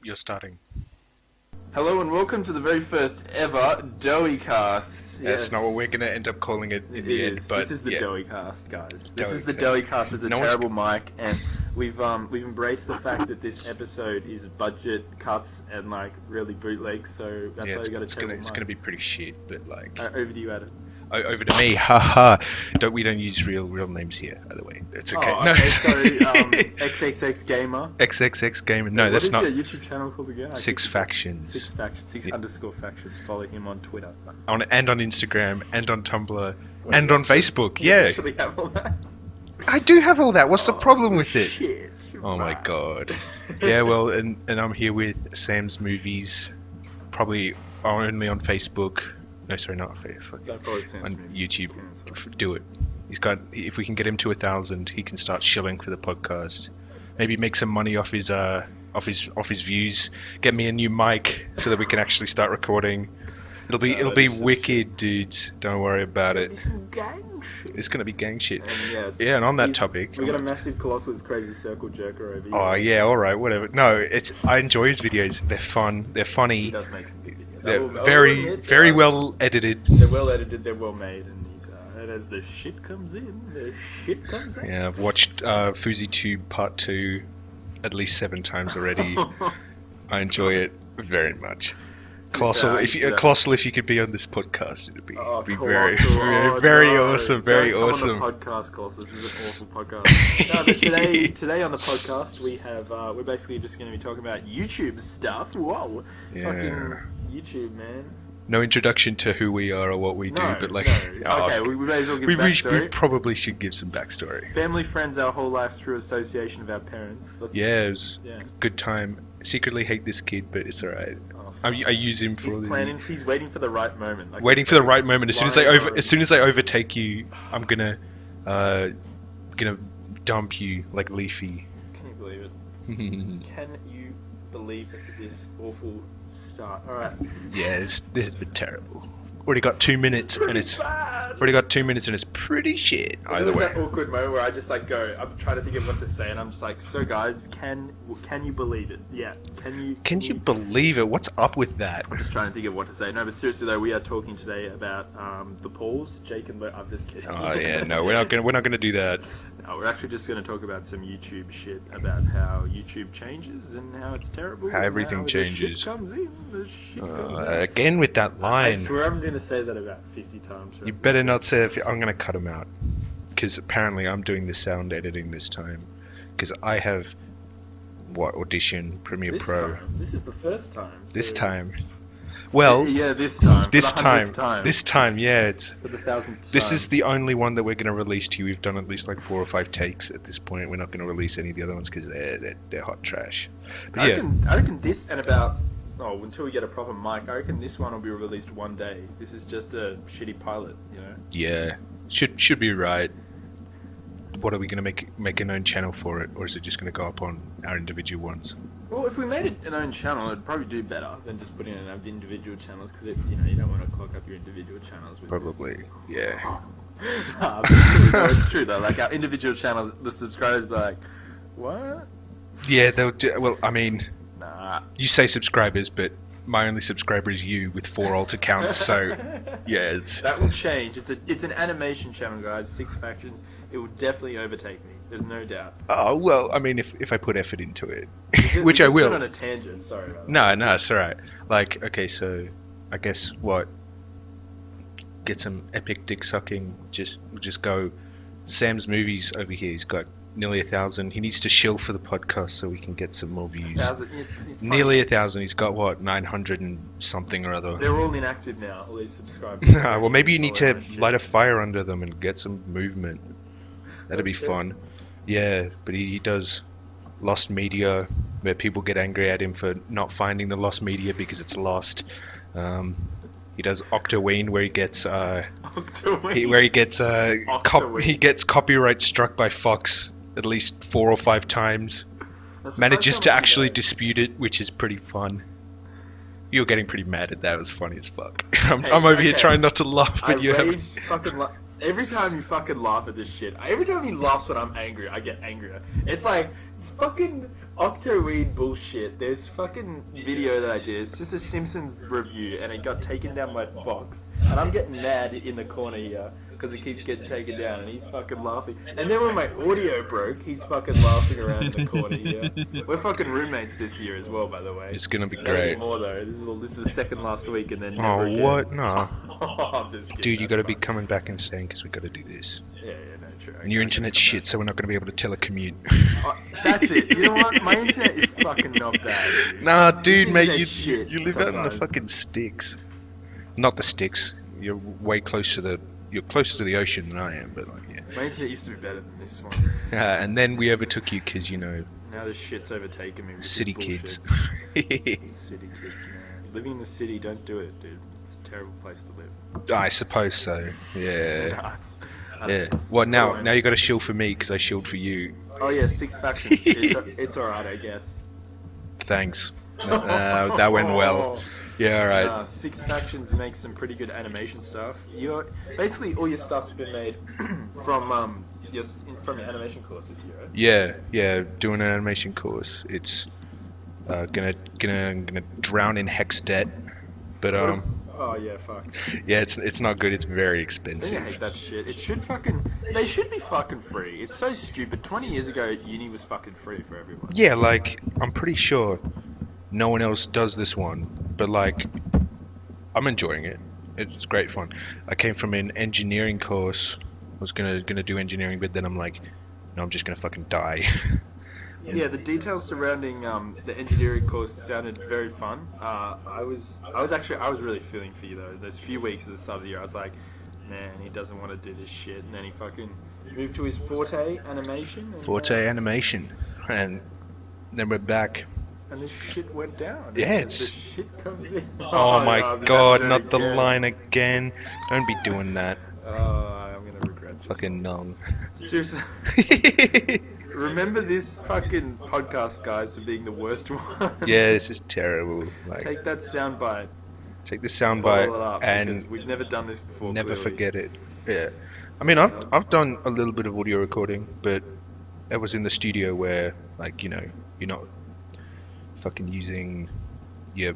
You're starting. Hello and welcome to the very first ever Doughy Cast. That's not what we're going to end up calling it in the end, but this is the yeah. Doughy Cast, guys. This Doughy is the Cast. Doughy Cast with the No one's- terrible mic, and we've embraced the fact that this episode is budget cuts and like really bootleg. So that's Yeah, why we got a it's terrible gonna mic. be pretty shit, but like Over to you, Adam. over to me. Haha. We don't use real names here. By the way, it's okay. Oh, No. okay. So XXX Gamer. XXX Gamer. No, What that's is not. your YouTube channel called again? I Six keep- Factions. Six Factions. Six Yeah. underscore Factions. Follow him on Twitter. On Instagram and on Tumblr and on Facebook. You Yeah, actually have all that. I do have all that. What's the problem with it? Shit. Oh my Right. god. Yeah, well, and I'm here with Sam's Movies, probably only on Facebook. No, sorry, not Facebook. Don't follow Sam's On Movies. YouTube. Yeah, sorry. Do it. He's got. If we can get him to 1,000, he can start shilling for the podcast. Maybe make some money off his views. Get me a new mic so that we can actually start recording. It'll be this is wicked, dudes. Don't worry about It's it. some gang shit. It's gonna be gang shit. And it's- Yeah, and on that he's- topic. we got a massive Colossus Crazy Circle jerker over here. Oh yeah, all right, whatever. No, I enjoy his videos. They're fun. They're He funny. does make some good videos. They're I will very admit, very well edited. They're well edited, they're well made, and as the shit comes in, the shit comes out. Yeah, I've watched Foozy Tube Part 2 at least 7 times already. I enjoy it very much. Colossal, if you could be on this podcast, it'd be, Oh, be Colossal. very No. awesome, very Don't come awesome. On the podcast, Colossus. This is an awful podcast. No, but today on the podcast we have we're basically just going to be talking about YouTube stuff. Whoa, Yeah. fucking YouTube, man. No introduction to who we are or what we do, No, but like, no. oh, Okay, we may as well give we backstory. probably should give some backstory. Family, friends, our whole life through association of our parents. That's- Yeah, it was Yeah. good time. Secretly hate this kid, but it's alright. Oh, I use him for he's all the... planning. He's waiting for the right moment. Like, Waiting for the right moment. As soon as I lying overtake you, I'm gonna dump you like Leafy. Can you believe it? Can you believe this awful start? All right. Yeah, this has been terrible. Already got 2 minutes, and it's bad. already got 2 minutes, and it's pretty shit. Either There's way. that awkward moment where I just like go. I'm trying to think of what to say, and I'm just like, "So guys, can you believe it? Yeah, Can you believe it? What's up with that? I'm just trying to think of what to say. No, but seriously though, we are talking today about the Pauls, Jake and I'm just kidding. Oh yeah, no, we're not gonna do that. No, we're actually just going to talk about some YouTube shit about how YouTube changes and how it's terrible. How and everything the changes. shit comes in. The shit comes out. Again with that I line. swear I'm going to say that about 50 times. You better not say it. I'm gonna cut him out, because apparently I'm doing the sound editing this time, because I have Audition, Premiere This Pro. time. This is the first time. This so- time. Well, yeah, this time. this For the time. 100th This time, yeah. It's For the 1000th this time. is the only one that we're going to release to you. We've done at least like 4 or 5 takes at this point. We're not going to release any of the other ones because they're hot trash. But I yeah, reckon this and about until we get a proper mic, I reckon this one will be released one day. This is just a shitty pilot, you know. yeah, should be right. What are we going to make an own channel for it, or is it just going to go up on our individual ones? Well, if we made it an own channel, it'd probably do better than just putting it in our individual channels because you don't want to clock up your individual channels with Probably, yeah. Nah, but it's true though. Like our individual channels, the subscribers be like, "What? Yeah, they'll do, well, I mean, Nah." you say subscribers, but my only subscriber is you with 4 alt accounts, so yeah, it's... That will change. It's an animation channel, guys. Six Factions. It will definitely overtake me. There's no doubt. Oh, well, I mean, if I put effort into it, We which I just went will. on a tangent. Sorry about that. No, it's alright. Like, okay, so I guess what? Get some epic dick sucking. Just go. Sam's Movies over here. He's got nearly 1,000. He needs to shill for the podcast so we can get some more views. It's fine. Nearly 1,000. He's got what, 900 and something or other. They're all inactive now. All these subscribers. Well, maybe you need to light a fire under them and get some movement. That'd be Okay. fun. Yeah, but he does lost media where people get angry at him for not finding the lost media because it's lost. He does Octoween where he gets Octoween. he gets copyright struck by Fox at least 4 or 5 times. That's the Manages first to time I actually did dispute it, which is pretty fun. You were getting pretty mad at that. It was funny as fuck. I'm Hey, over here okay. trying not to laugh, that. but you have. Every time you fucking laugh at this shit, every time he laughs when I'm angry, I get angrier. It's like, it's fucking Octoweed bullshit. There's fucking video that I did. It's just a Simpsons review, and it got taken down my box. And I'm getting mad in the corner here because it keeps getting taken down, and he's fucking laughing. And then when my audio broke, he's fucking laughing around in the corner here. We're fucking roommates this year as well, by the way. It's gonna be Not great. anymore though. This is the second last week, and then never Oh, again. what? No. I'm just kidding. Dude, you gotta be That's coming back and saying, because we gotta do this. fine. Yeah, no, true. And your Okay, internet's okay. shit, so we're not gonna be able to telecommute. Oh, that's it. You know what? My internet is fucking not bad. Dude. Nah, dude, mate, internet you shit live out in the sometimes. fucking sticks. Not the sticks. You're way closer to the ocean than I am, but like, yeah. My internet used to be better than this one. And then we overtook you because, you know, Now this shit's overtaken me with city this kids. bullshit. City kids, man. Living in the city, don't do it, dude. It's a terrible place to live. I suppose so. Yeah. Nice. Yeah. Well, now you got to shield for me because I shield for you. Oh yeah, 6 factions. It's alright, I guess. Thanks. That went well. Yeah, all right. 6 factions makes some pretty good animation stuff. Basically all your stuff's been made from your animation course this year, right? Yeah. Doing an animation course. It's gonna drown in hex debt, but Oh yeah, fuck. yeah, it's not good. It's very I expensive. hate that shit. They should be fucking free. It's so stupid. 20 years ago, uni was fucking free for everyone. Yeah, like I'm pretty sure no one else does this one, but like I'm enjoying it. It's great fun. I came from an engineering course. I was gonna do engineering, but then I'm like, no, I'm just gonna fucking die. Yeah, the details surrounding the engineering course sounded very fun. I was really feeling for you though. Those few weeks at the start of the year, I was like, man, he doesn't want to do this shit, and then he fucking moved to his forte animation. And, Forte animation, and then we're back. and this shit went down. Yeah, And it's- the shit comes in. Oh my I was about god, to do it not the again. line again. Don't be doing that. I'm gonna regret this. Fucking nung. Seriously. Remember this fucking podcast, guys, for being the worst one. Yeah, this is terrible. Like, Take that soundbite, take the bottle it soundbite up, because and we've never done this before. never clearly. forget it. Yeah. I mean, I've done a little bit of audio recording, but it was in the studio where, like, you know, you're not fucking using your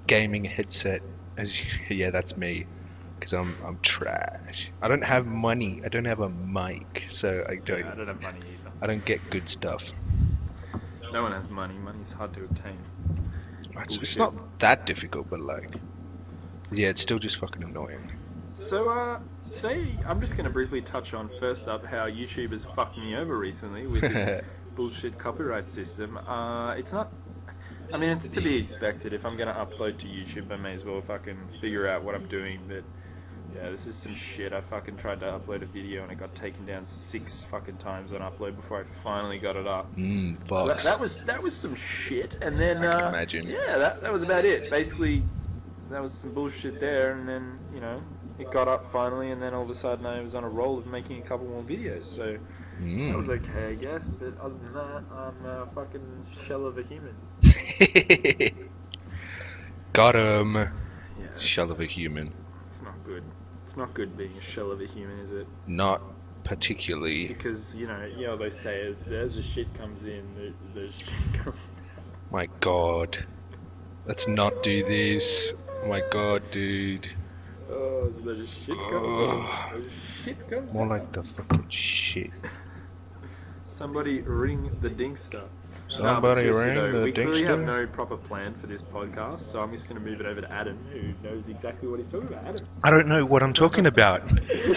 gaming headset as. Yeah, that's me. Because I'm trash. I don't have money. I don't have a mic, so I Yeah, I don't don't have money either. I don't get good stuff. No one has money. Money's hard to obtain. It's Bullshit. not that difficult, but like, yeah, it's still just fucking annoying. So, today I'm just going to briefly touch on, first up, how YouTube has fucked me over recently with its bullshit copyright system. It's not... I mean, it's to be expected. If I'm going to upload to YouTube, I may as well fucking figure out what I'm doing, but... Yeah, this is some shit. I fucking tried to upload a video and it got taken down 6 fucking times on upload before I finally got it up. So Fox. that was some shit, and then I can imagine. yeah, that was about it. Basically, that was some bullshit there, and then it got up finally, and then all of a sudden I was on a roll of making a couple more videos. So that was okay, I guess. But other than that, I'm a fucking shell of a human. Got him. Yeah, Shell of a human. It's not good. It's not good being a shell of a human, is it? Not particularly. Because they say as the shit comes in, the shit comes. My god. Let's not do this. My god, dude. Oh, so the shit comes in. The shit comes More in. like the fucking shit. Somebody ring the Dinkster. Somebody seriously ring the we clearly have Dinkster? no proper plan for this podcast, so I'm just going to move it over to Adam, who knows exactly what he's talking about. Adam. I don't know what I'm talking about.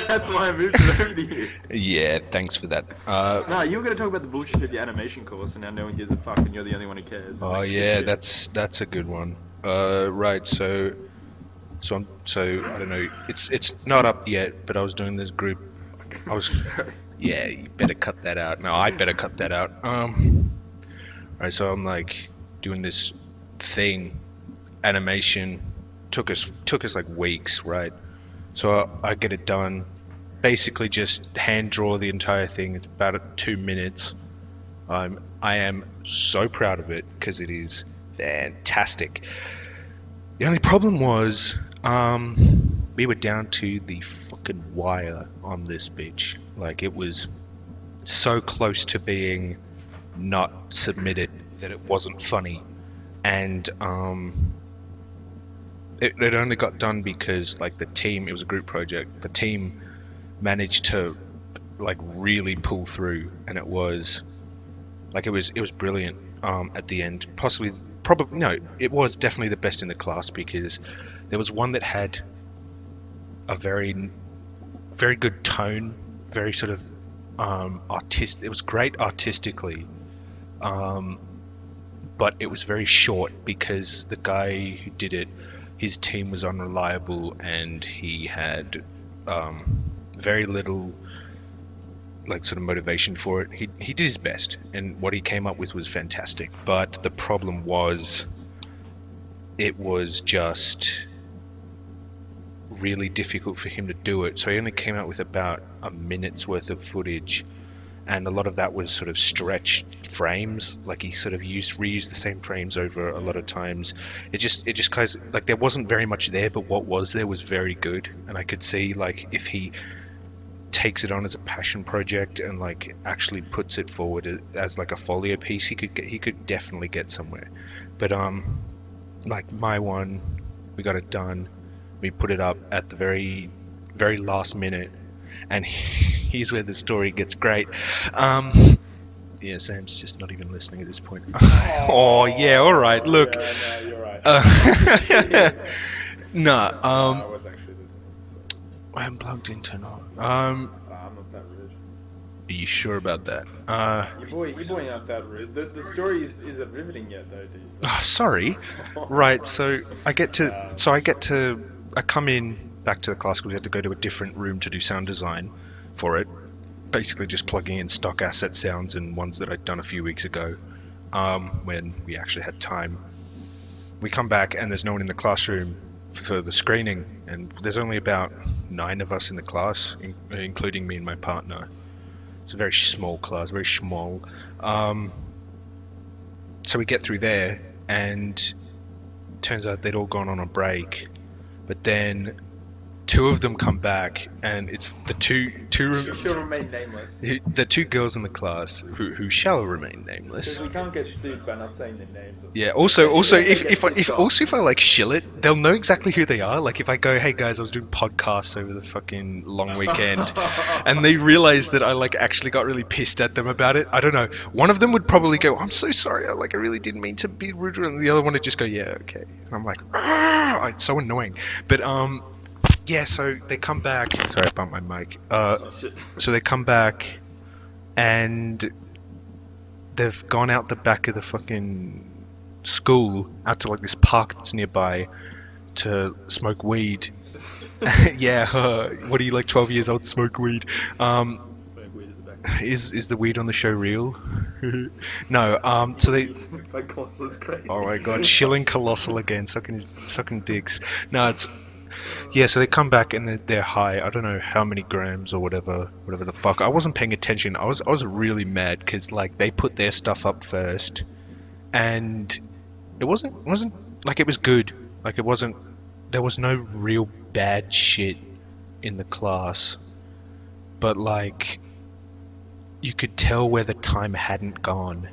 That's why I moved it over to you. Yeah, thanks for that. No, you were going to talk about the bullshit of the animation course, and now no one gives a fuck, and you're the only one who cares. Oh That's yeah, good that's a good one. Right, so I don't know. It's not up yet, but I was doing this group. I was shit. Sorry. Yeah, you better cut that out. No, I better cut that out. Right, so I'm like doing this thing, animation. Took us like weeks, right? So I get it done. Basically, just hand draw the entire thing. It's about 2 minutes. I am so proud of it because it is fantastic. The only problem was we were down to the fucking wire on this bitch. Like, it was so close to being not submitted that it wasn't funny, and it only got done because like the team, it was a group project, the team managed to like really pull through, and it was brilliant at the end. Probably no, it was definitely the best in the class, because there was one that had a very very good tone, very sort of artistic. It was great artistically, but it was very short because the guy who did it, his team was unreliable, and he had very little like sort of motivation for it. He did his best, and what he came up with was fantastic, but the problem was it was just really difficult for him to do it. So he only came out with about a minute's worth of footage, and a lot of that was sort of stretched frames. Like he sort of reused the same frames over a lot of times. It just cause like there wasn't very much there, but what was there was very good, and I could see like if he takes it on as a passion project and like actually puts it forward as like a folio piece, he could definitely get somewhere. But like my one, we got it done. We put it up at the very very last minute, and here's where the story gets great. Yeah, Sam's just not even listening at this point. Oh yeah, all right. Look, Yeah, no, you're right. no, I was actually listening. So. I am plugged into now. I'm not that rude. Are you sure about that? Your boy aren't that rude. The story isn't riveting yet, though, do you? Sorry. Right. So I come in back to the class because we had to go to a different room to do sound design for it. Basically just plugging in stock asset sounds and ones that I'd done a few weeks ago, when we actually had time. We come back and there's no one in the classroom for the screening, and there's only about 9 of us in the class, including me and my partner. It's a very small class, very small. So we get through there, and turns out they'd all gone on a break, but then 2 of them come back, and it's the two She'll remain nameless. the 2 girls in the class who shall remain nameless. Because we can't get sued by not saying their names. Yeah. Also, if I like shill it, they'll know exactly who they are. Like if I go, hey guys, I was doing podcasts over the fucking long weekend, and they realize that I like actually got really pissed at them about it. I don't know. One of them would probably go, I'm so sorry. I really didn't mean to be rude, and the other one would just go, yeah, okay. And I'm like, it's so annoying. But yeah, so they come back. Sorry, I bumped my mic. So they come back, and they've gone out the back of the fucking school, out to like this park that's nearby, to smoke weed. Yeah, what are you, like 12 years old, smoke weed? Is the weed on the show real? No. So they. My Colossal's crazy. Oh my god, shilling Colossal again, sucking dicks. No, it's. Yeah, so they come back and they're high. I don't know how many grams or whatever the fuck. I wasn't paying attention. I was really mad because like they put their stuff up first, and it wasn't like it was good. Like it wasn't. There was no real bad shit in the class, but like you could tell where the time hadn't gone,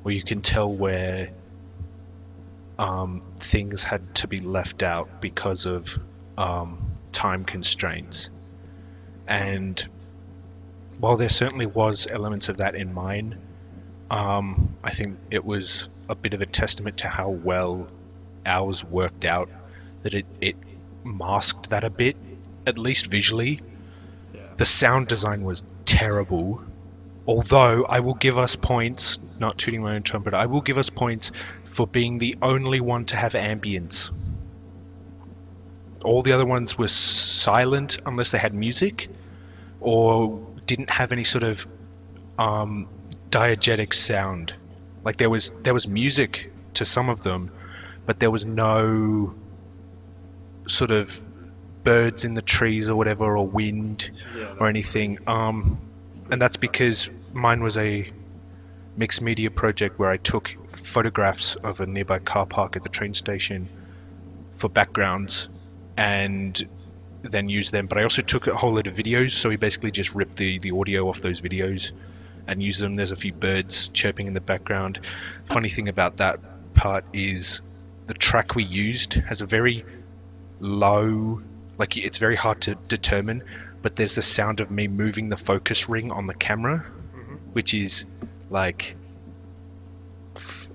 or you can tell where things had to be left out because of time constraints. And while there certainly was elements of that in mine, I think it was a bit of a testament to how well ours worked out, that it masked that a bit, at least visually. Yeah. The sound design was terrible, although I will give us points, not tooting my own trumpet, I will give us points for being the only one to have ambience. All the other ones were silent unless they had music, or didn't have any sort of diegetic sound. Like there was music to some of them, but there was no sort of birds in the trees or whatever, or wind or anything. And that's because mine was a mixed media project where I took photographs of a nearby car park at the train station for backgrounds and then used them. But I also took a whole lot of videos, so we basically just ripped the audio off those videos and use them. There's a few birds chirping in the background. Funny thing about that part is the track we used has a very low, like it's very hard to determine, but there's the sound of me moving the focus ring on the camera, which is like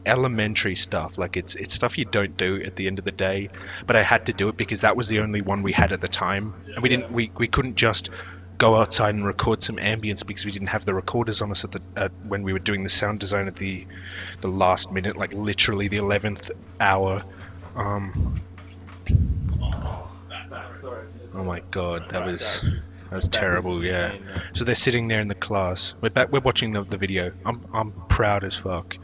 elementary stuff. Like it's stuff you don't do at the end of the day, but I had to do it because that was the only one we had at the time, and we couldn't just go outside and record some ambience because we didn't have the recorders on us when we were doing the sound design at the last minute, like literally the 11th hour. Oh my god, that was terrible. Yeah. So they're sitting there in the class. We're watching the video. I'm proud as fuck.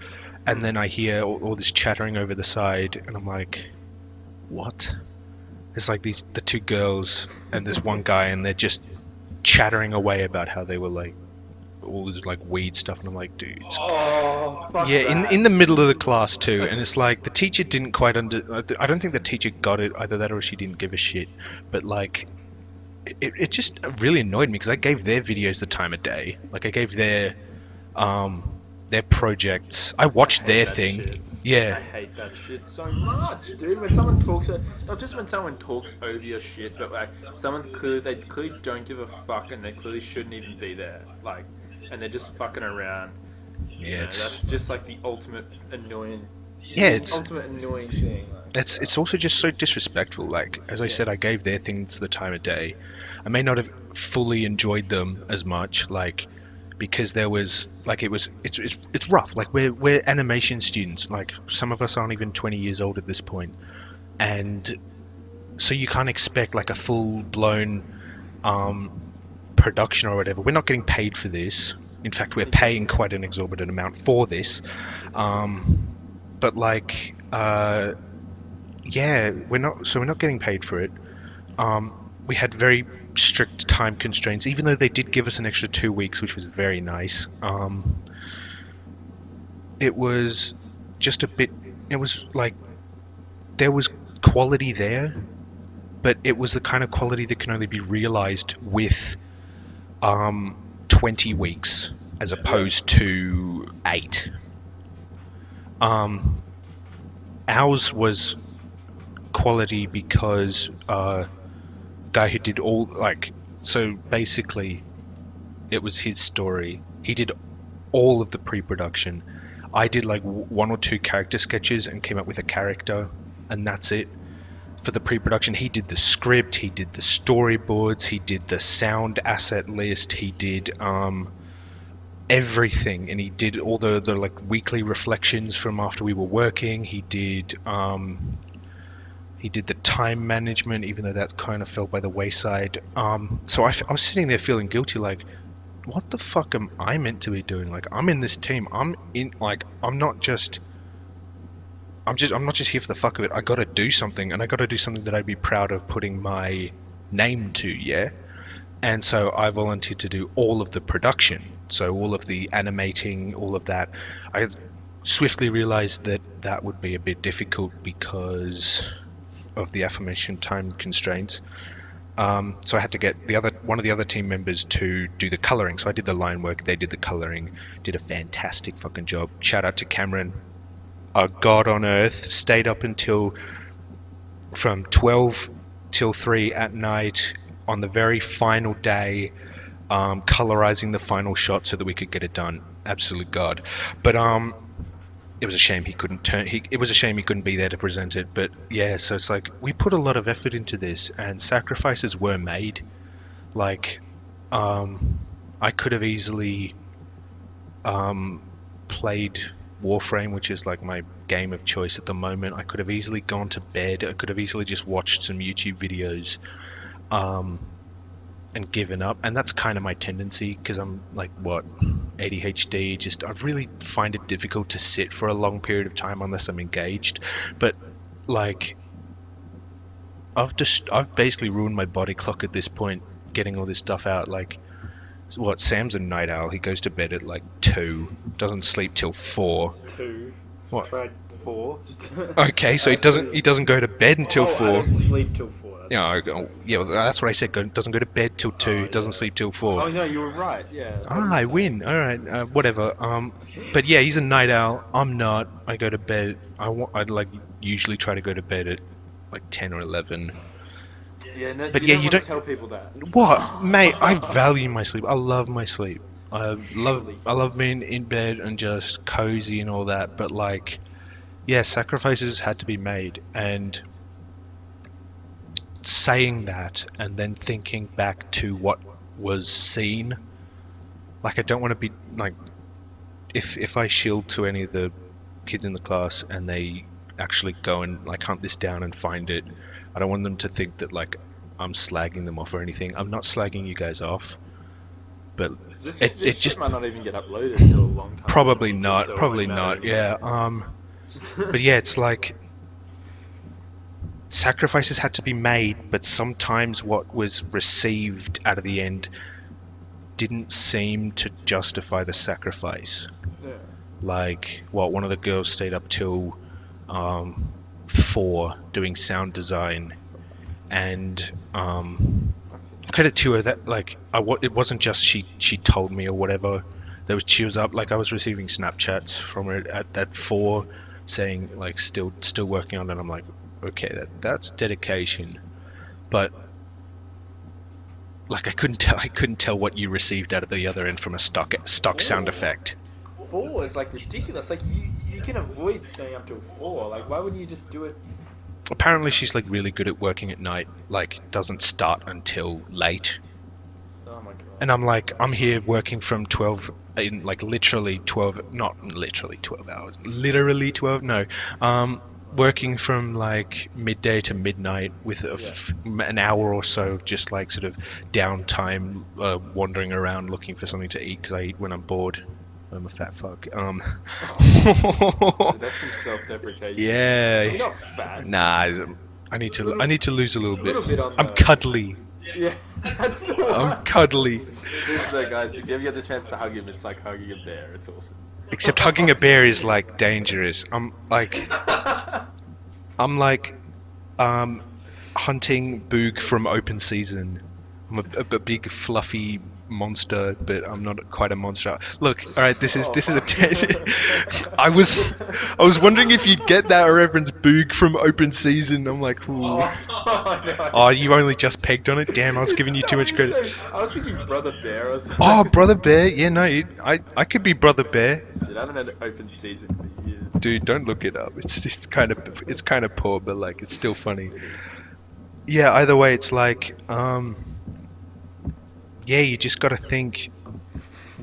And then I hear all this chattering over the side, and I'm like, what? It's like the two girls and this one guy, and they're just chattering away about how they were like all this like weed stuff, and I'm like, dude. Yeah, in the middle of the class too, and it's like the teacher didn't quite I don't think the teacher got it, either that or she didn't give a shit. But like, it just really annoyed me because I gave their videos the time of day. Like I gave their projects. I watched their thing. Shit. Yeah. I hate that shit so much, dude. When someone talks, not just when someone talks over your shit, but like they clearly don't give a fuck, and they clearly shouldn't even be there. Like, and they're just fucking around. Yeah, that's just like the ultimate annoying. Yeah, it's ultimate annoying thing. Like, it's also just so disrespectful. Like as I said, I gave their things the time of day. I may not have fully enjoyed them as much, like, because there was like it's rough. Like we're animation students. Like some of us aren't even 20 years old at this point, and so you can't expect like a full blown production or whatever. We're not getting paid for this. In fact, we're paying quite an exorbitant amount for this. But like, yeah, we're not getting paid for it. We had very strict time constraints, even though they did give us an extra 2 weeks, which was very nice. It was just a bit, it was like there was quality there, but it was the kind of quality that can only be realized with 20 weeks as opposed to 8. Ours was quality because guy who did all, like, so basically it was his story. He did all of the pre-production. I did like 1 or 2 character sketches and came up with a character, and that's it. For the pre-production, he did the script, he did the storyboards, he did the sound asset list, he did everything, and he did all the like weekly reflections from after we were working. He did the time management, even though that kind of fell by the wayside. So I was sitting there feeling guilty, like, what the fuck am I meant to be doing? Like, I'm in this team. I'm not just here for the fuck of it. I got to do something, and I got to do something that I'd be proud of putting my name to, yeah? And so I volunteered to do all of the production. So all of the animating, all of that. I swiftly realized that would be a bit difficult because of the aforementioned time constraints. So I had to get one of the other team members to do the coloring. So I did the line work, they did the coloring, did a fantastic fucking job. Shout out to Cameron, a god on earth. Stayed up until from 12 till 3 at night on the very final day, colorizing the final shot so that we could get it done. Absolute god. But it was a shame he couldn't it was a shame he couldn't be there to present it. But yeah, so it's like we put a lot of effort into this, and sacrifices were made. Like, I could have easily played Warframe, which is like my game of choice at the moment. I could have easily gone to bed. I could have easily just watched some YouTube videos and given up. And that's kind of my tendency, because I'm like, ADHD. Just, I really find it difficult to sit for a long period of time unless I'm engaged. But like, I've basically ruined my body clock at this point, getting all this stuff out. Like, Sam's a night owl. He goes to bed at like 2, doesn't sleep till 4. 2. What? Tried 4. Okay, so he doesn't go to bed until 4. I sleep till 4. You know, yeah, well, that's what I said. Doesn't go to bed till 2, doesn't sleep till 4. Oh no, you were right. Yeah. I win. All right, whatever. But yeah, he's a night owl. I'm not. I go to bed. I'd like usually try to go to bed at like 10 or 11. Yeah, no, But you yeah, don't you want don't. to tell people that. What, mate? I value my sleep. I love my sleep. I love being in bed and just cozy and all that. But like, yeah, sacrifices had to be made, and saying that and then thinking back to what was seen, like I don't want to be like, if I shield to any of the kids in the class and they actually go and like hunt this down and find it, I don't want them to think that like I'm slagging them off or anything. I'm not slagging you guys off, but This it shit just might not even get uploaded until a long time. probably afterwards, not, so it probably won't not. matter Yeah. anymore. But yeah, it's like sacrifices had to be made, but sometimes what was received out of the end didn't seem to justify the sacrifice. Yeah. Like, well, one of the girls stayed up till 4 doing sound design, and credit to her that like it wasn't just she told me or whatever. She was up, like I was receiving Snapchats from her at 4 saying like still working on it. I'm like, okay, that's dedication, but like I couldn't tell what you received out of the other end from a stock sound effect. 4 is like ridiculous. Like you can avoid staying up till 4. Like why wouldn't you just do it? Apparently she's like really good at working at night, like doesn't start until late. Oh my god. And I'm like, I'm here working from 12 in like literally 12, not literally 12 hours, literally 12, no, working from like midday to midnight with an hour or so of just like sort of downtime, wandering around looking for something to eat because I eat when I'm bored. I'm a fat fuck. That's some self-deprecation. Yeah. You're not fat. Nah, I need to lose a little bit. little bit on I'm the- cuddly. Yeah. That's the one. I'm cuddly. Seriously, guys, if you ever get the chance to hug him, it's like hugging a bear. It's awesome. Except hugging a bear is like dangerous. I'm like hunting Boog from Open Season. I'm a big fluffy monster, but I'm not quite a monster. Look, all right, this is a tangent. I was wondering if you'd get that reference, Boog from Open Season. I'm like, ooh. Oh, you only just pegged on it. Damn, I was giving you too much credit. I was thinking Brother Bear or something. Oh, Brother Bear. Yeah, no, I could be Brother Bear. Dude, I haven't had an open season for years. Dude, don't look it up. It's kind of poor, but like it's still funny. Yeah, either way, it's like yeah, you just got to think,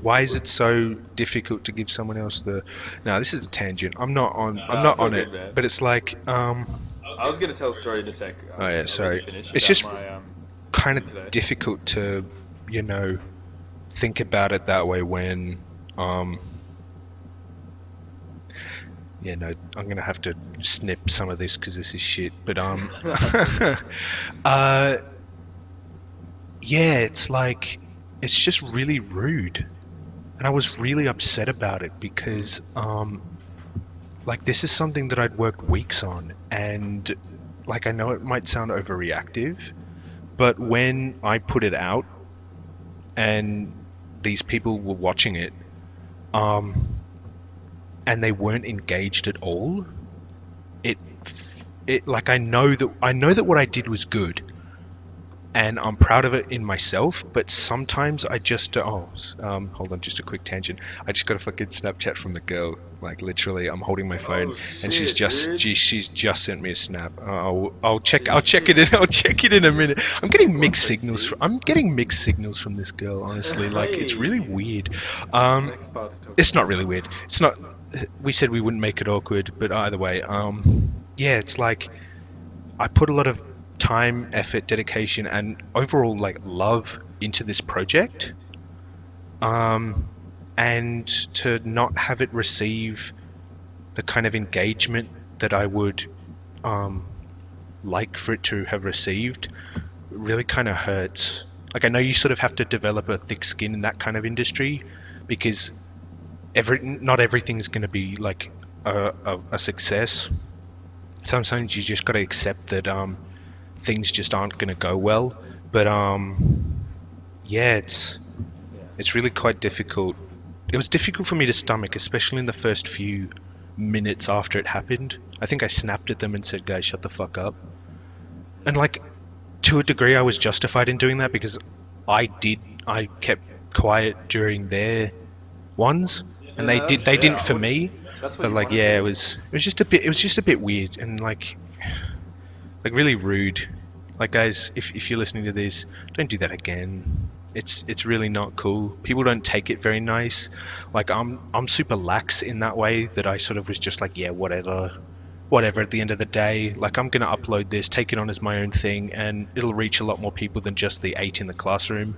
why is it so difficult to give someone else the? No, this is a tangent. I'm not on good, it, man. but it's like I was gonna tell a story in a sec. Oh yeah, I'll let you sorry. finish It's about just my, kind today. of difficult to, think about it that way when yeah, no, I'm gonna have to snip some of this because this is shit. But yeah, it's like it's just really rude, and I was really upset about it because like this is something that I'd worked weeks on, and like I know it might sound overreactive, but when I put it out and these people were watching it, and they weren't engaged at all, it like I know that what I did was good, and I'm proud of it in myself, but sometimes I just hold on, just a quick tangent. I just got a fucking Snapchat from the girl, like literally I'm holding my phone and she's just sent me a snap. I'll check it in a minute. I'm getting mixed signals from this girl, honestly. Like it's really weird. Next part to talk It's not really weird. It's not. We said we wouldn't make it awkward, but either way, yeah, it's like I put a lot of time, effort, dedication, and overall like love into this project, and to not have it receive the kind of engagement that I would like for it to have received really kind of hurts. Like I know you sort of have to develop a thick skin in that kind of industry because not everything's going to be like a success. Sometimes you just got to accept that things just aren't going to go well. But yeah, it's really quite difficult. It was difficult for me to stomach, especially in the first few minutes after it happened. I think I snapped at them and said, "Guys, shut the fuck up." And like, to a degree, I was justified in doing that because I kept quiet during their ones, and they didn't for me. But like, yeah, it was just a bit weird and like really rude. Like, guys, if you're listening to this, don't do that again. It's really not cool. People don't take it very nice. Like, I'm super lax in that way, that I sort of was just like, yeah, whatever at the end of the day. Like, I'm gonna upload this, take it on as my own thing, and it'll reach a lot more people than just the 8 in the classroom.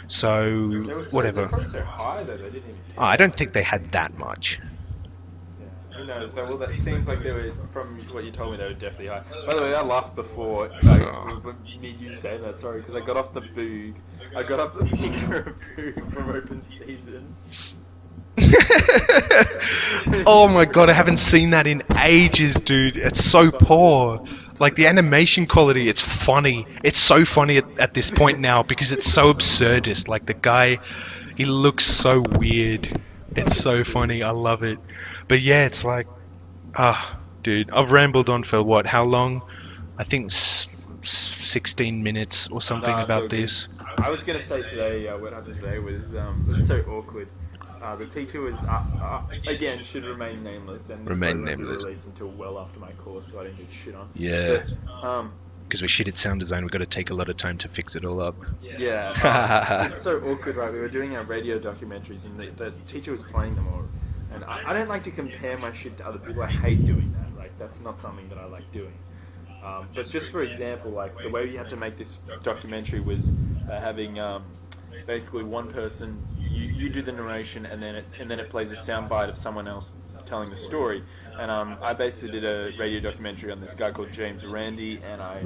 So whatever. They're so high though, they didn't even I don't think they had that much. Who knows? Well, that seems like they were, from what you told me, they were definitely high. By the way, I laughed before, like, when you say that, sorry, because I got off the Boog. I got up the picture of Boog from Open Season. Oh my god, I haven't seen that in ages, dude. It's so poor. Like, the animation quality, it's funny. It's so funny at this point now because it's so absurdist. Like, the guy, he looks so weird. It's so funny. I love it. But yeah, it's like, dude, I've rambled on for what? How long? I think 16 minutes or something about this. I was gonna say today, what happened today was so awkward. The teacher was again should remain nameless and remain won't be nameless released until well after my course, so I didn't get shit on. Yeah. But, because we're shit at sound design, we've got to take a lot of time to fix it all up. Yeah. It's so awkward, right? We were doing our radio documentaries, and the teacher was playing them all. And I don't like to compare my shit to other people. I hate doing that. Like, that's not something that I like doing. But just for example, like, the way we had to make this documentary was having basically one person, you do the narration, and then it plays a soundbite of someone else telling the story. And I basically did a radio documentary on this guy called James Randi, and I,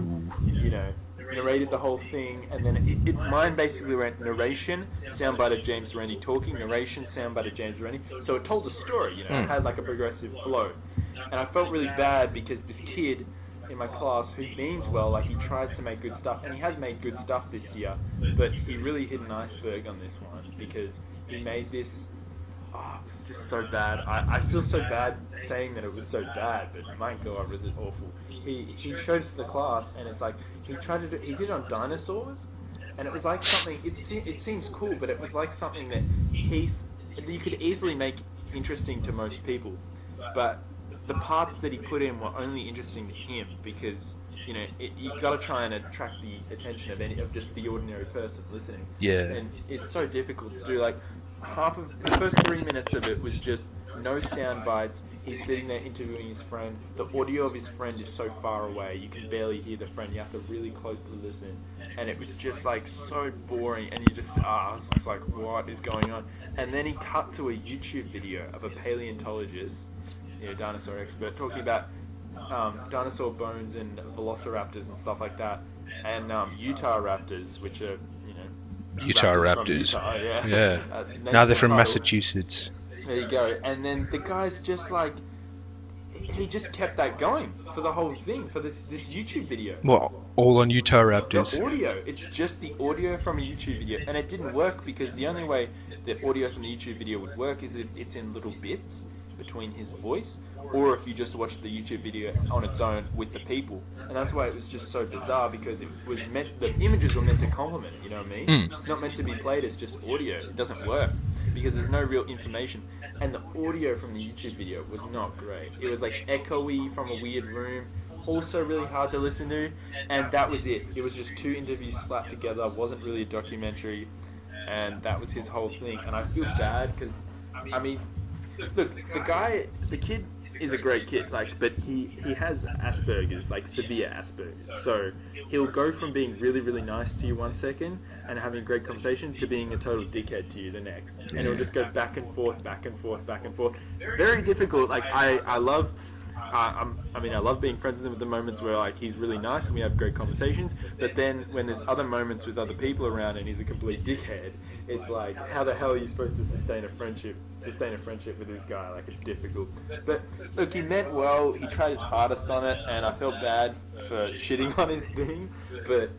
narrated the whole thing, and then mine basically went narration, soundbite of James Randi talking, narration, soundbite of James Randi. So it told the story, it had like a progressive flow. And I felt really bad because this kid in my class who means well, like, he tries to make good stuff, and he has made good stuff this year, but he really hit an iceberg on this one because he made this. It's just so bad. I feel so bad saying that it was so bad, but my god, was it awful. He showed it to the class, and it's like, he did it on dinosaurs, and it was like something, it seems cool, but it was like something that you could easily make interesting to most people, but the parts that he put in were only interesting to him because, you got to try and attract the attention of just the ordinary person listening. Yeah. And it's so difficult to do. Like, half of the first 3 minutes of it was just no sound bites. He's sitting there interviewing his friend. The audio of his friend is so far away, you can barely hear the friend. You have to really closely listen. And it was just like so boring, and you just, it's just like, what is going on? And then he cut to a YouTube video of a paleontologist, dinosaur expert, talking about dinosaur bones and velociraptors and stuff like that, and Utah raptors, which are, Utah raptors. Utah, yeah. Yeah. Now they're from Massachusetts. There you go. And then the guy's just like, he just kept that going for the whole thing, for this YouTube video. Well, all on Utah raptors. The audio. It's just the audio from a YouTube video. And it didn't work because the only way that audio from the YouTube video would work is if it's in little bits between his voice, or if you just watch the YouTube video on its own with the people. And that's why it was just so bizarre, because it was the images were meant to complement it, you know what I mean? It's not meant to be played as just audio. It doesn't work because there's no real information. And the audio from the YouTube video was not great. It was like echoey from a weird room, also really hard to listen to, and that was it. It was just 2 interviews slapped together, wasn't really a documentary, and that was his whole thing. And I feel bad because, I mean, look, the kid is a great kid, like, but he has Asperger's, like severe Asperger's. So he'll go from being really, really nice to you one second and having a great conversation to being a total dickhead to you the next. And he'll just go back and forth, back and forth, back and forth. Very difficult. Like, I love I mean, I love being friends with him at the moments where like he's really nice and we have great conversations. But then when there's other moments with other people around and he's a complete dickhead, it's like, how the hell are you supposed to sustain a friendship with this guy? Like, it's difficult. But look, he meant well. He tried his hardest on it, and I felt bad for shitting on his thing. But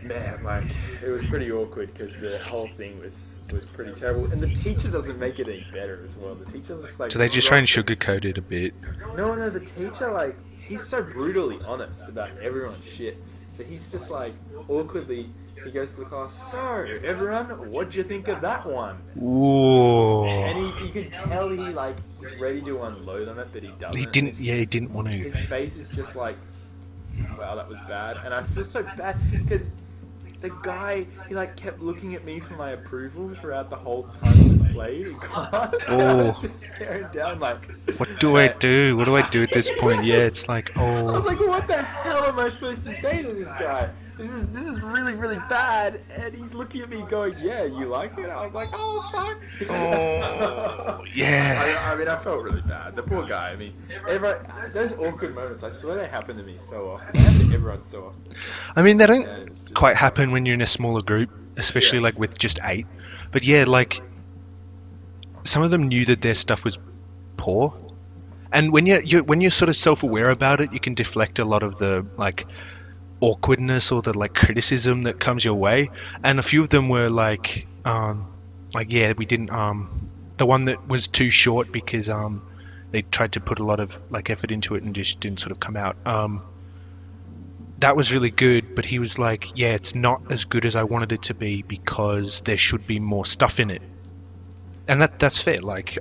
man, like, it was pretty awkward because the whole thing was pretty terrible, and the teacher doesn't make it any better as well. The teacher just like. So they just try and sugarcoat it a bit. No, the teacher, like, he's so brutally honest about everyone's shit. So he's just like awkwardly. He goes to the class. So everyone, what'd you think of that one? Ooh. And you can tell he like is ready to unload on it, but he doesn't. He didn't. Yeah, he didn't want to. His face is just like, wow, that was bad, and I feel so bad because the guy, he like kept looking at me for my approval throughout the whole time it was played in class. Oh. I was just staring down like, What do I do? What do I do at this point? Yeah, it's like, I was oh. like, what the hell am I supposed to say to this guy? This is really, really bad. And he's looking at me going, yeah, you like it? I was like, oh, fuck. Oh, yeah. I mean, I felt really bad. The poor guy. I mean, those awkward moments, I swear they happen to me so often. They happen to everyone so often. I mean, they Yeah, don't it's just- quite happen when you're in a smaller group, especially Yeah. like with just 8. But yeah, like some of them knew that their stuff was poor, and when you're sort of self-aware about it, you can deflect a lot of the like awkwardness or the like criticism that comes your way. And a few of them were like yeah, we didn't the one that was too short because they tried to put a lot of like effort into it and just didn't sort of come out. That was really good, but he was like, yeah, it's not as good as I wanted it to be because there should be more stuff in it. And that's fair. Like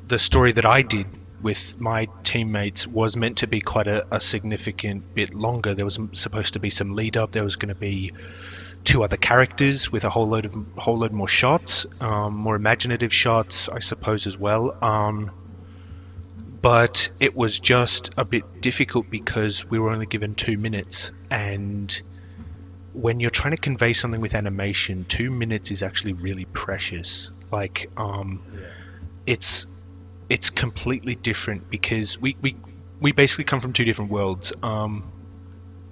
the story that I did with my teammates was meant to be quite a significant bit longer. There was supposed to be some lead up. There was going to be 2 other characters with a whole load more shots, more imaginative shots, I suppose, as well. But it was just a bit difficult because we were only given 2 minutes, and when you're trying to convey something with animation, 2 minutes is actually really precious. Like, it's completely different because we basically come from 2 different worlds.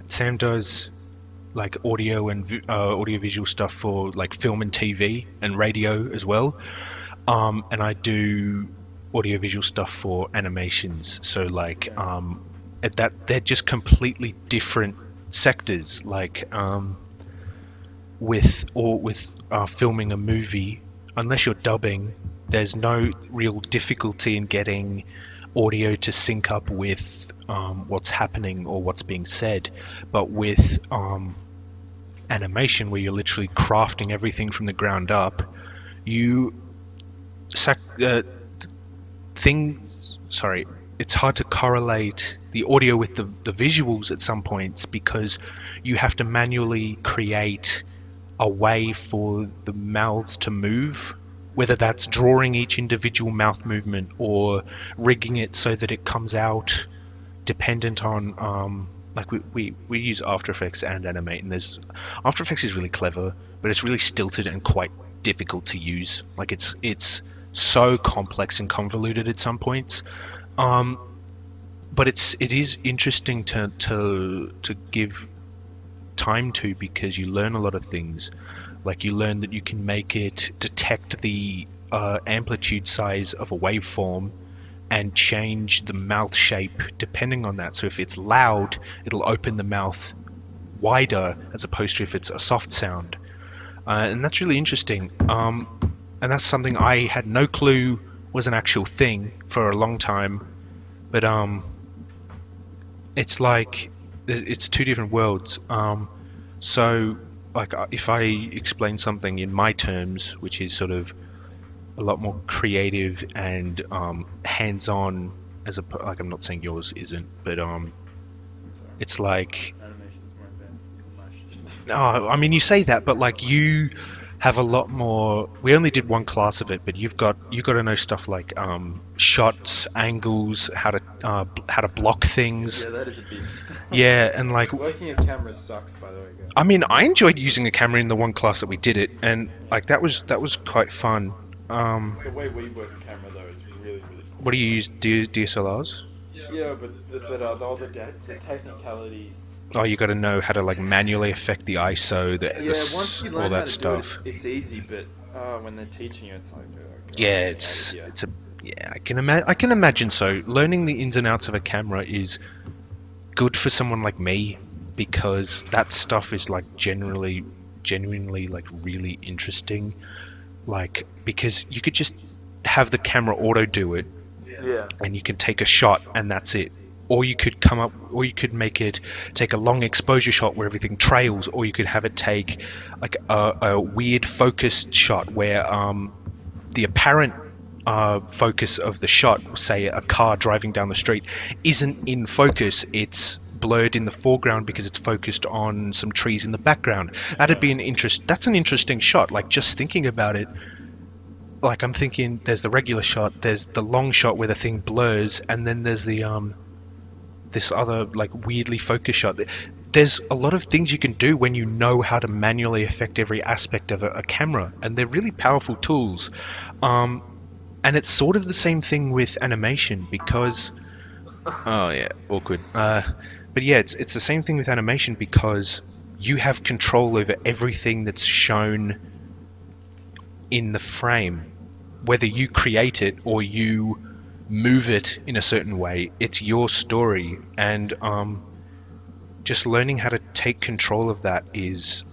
Sam does like audio and audiovisual stuff for like film and TV and radio as well, and I do audiovisual stuff for animations. So like that they're just completely different sectors. Like with filming a movie, unless you're dubbing, there's no real difficulty in getting audio to sync up with what's happening or what's being said. But with animation, where you're literally crafting everything from the ground up, it's hard to correlate the audio with the visuals at some points because you have to manually create a way for the mouths to move, whether that's drawing each individual mouth movement or rigging it so that it comes out dependent on like we use After Effects and Animate, and After Effects is really clever, but it's really stilted and quite difficult to use. Like it's so complex and convoluted at some points, but it is interesting to give time to, because you learn a lot of things. Like you learn that you can make it detect the amplitude size of a waveform and change the mouth shape depending on that. So if it's loud, it'll open the mouth wider as opposed to if it's a soft sound. And that's really interesting. And that's something I had no clue was an actual thing for a long time. But it's like it's 2 different worlds. So like if I explain something in my terms, which is sort of a lot more creative and hands-on, like I'm not saying yours isn't, but it's like, I mean, you say that, but like you have a lot more. We only did 1 class of it, but you got to know stuff like shots, angles, how to block things. Yeah, that is a bitch. Yeah, and like Working a camera sucks, by the way, guys. I mean, I enjoyed using a camera in the 1 class that we did it, and like that was quite fun. The way we work a camera though is really, really What do you use? DSLRs? Yeah, but all the technicalities. Oh, you got to know how to like manually affect the ISO, Yeah, once you learn all how that to stuff. do it, it's easy. But when they're teaching you, it's like, oh, God, Yeah, get me out of here. it's a yeah. I can imagine. So learning the ins and outs of a camera is good for someone like me because that stuff is like genuinely like really interesting. Like because you could just have the camera auto do it, Yeah. and you can take a shot and that's it. Or you could make it take a long exposure shot where everything trails, or you could have it take like a weird focused shot where the apparent focus of the shot, say a car driving down the street, isn't in focus, it's blurred in the foreground because it's focused on some trees in the background. That's an interesting shot. Like just thinking about it, like I'm thinking there's the regular shot, there's the long shot where the thing blurs, and then there's the this other like weirdly focused shot. There's a lot of things you can do when you know how to manually affect every aspect of a camera, and they're really powerful tools. And it's sort of the same thing with animation because oh yeah, awkward. But yeah, it's the same thing with animation because you have control over everything that's shown in the frame, whether you create it or you move it in a certain way. It's your story, and just learning how to take control of that is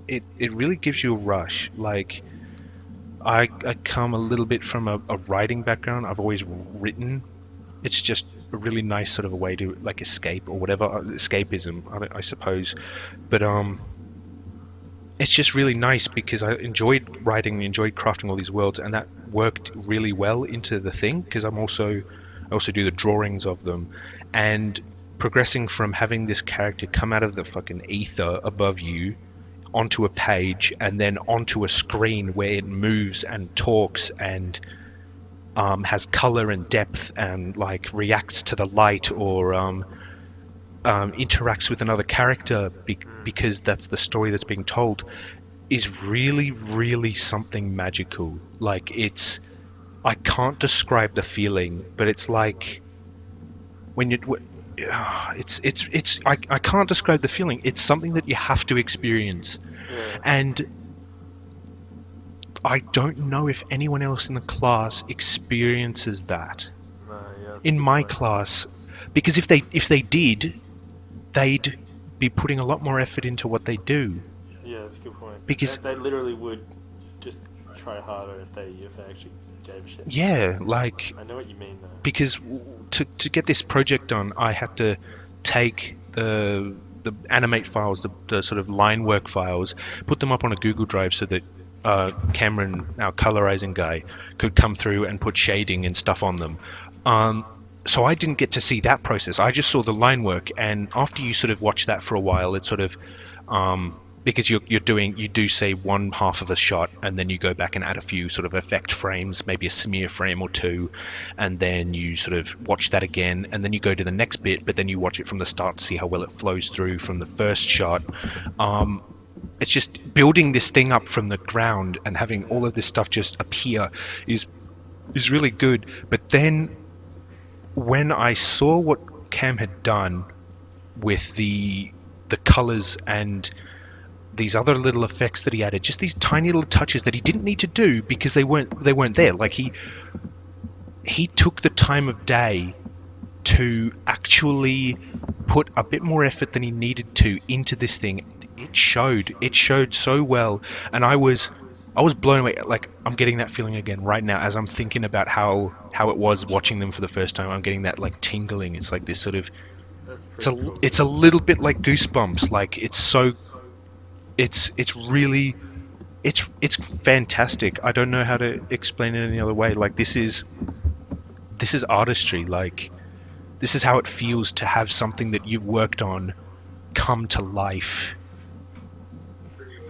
it really gives you a rush. Like I come a little bit from a writing background. I've always written. It's just a really nice sort of a way to like escape or whatever, escapism, I suppose. But it's just really nice because I enjoyed writing, enjoyed crafting all these worlds, and that worked really well into the thing because I also do the drawings of them, and progressing from having this character come out of the fucking ether above you onto a page and then onto a screen where it moves and talks and has color and depth and like reacts to the light or interacts with another character because that's the story that's being told, is really, really something magical. Like I can't describe the feeling, but it's like when I can't describe the feeling. It's something that you have to experience. Yeah. And I don't know if anyone else in the class experiences that in my class, because if they did, they'd be putting a lot more effort into what they do. Yeah, that's a good point. Because they literally would just try harder if they actually gave a shit. Yeah, like I know what you mean though. Because to get this project done, I had to take the animate files, the sort of line work files, put them up on a Google Drive so that Cameron, our colorizing guy, could come through and put shading and stuff on them. So I didn't get to see that process. I just saw the line work, and after you sort of watch that for a while, it's sort of because you do say one half of a shot, and then you go back and add a few sort of effect frames, maybe a smear frame or two, and then you sort of watch that again, and then you go to the next bit, but then you watch it from the start to see how well it flows through from the first shot. It's just building this thing up from the ground and having all of this stuff just appear is really good. But then when I saw what Cam had done with the colors and these other little effects that he added, just these tiny little touches that he didn't need to do because they weren't there. Like he took the time of day to actually put a bit more effort than he needed to into this thing. It showed so well, and I was blown away. Like I'm getting that feeling again right now as I'm thinking about how it was watching them for the first time. I'm getting that like tingling. It's like this sort of it's a little bit like Goosebumps. Like it's really fantastic. I don't know how to explain it any other way. Like this is artistry. Like this is how it feels to have something that you've worked on come to life.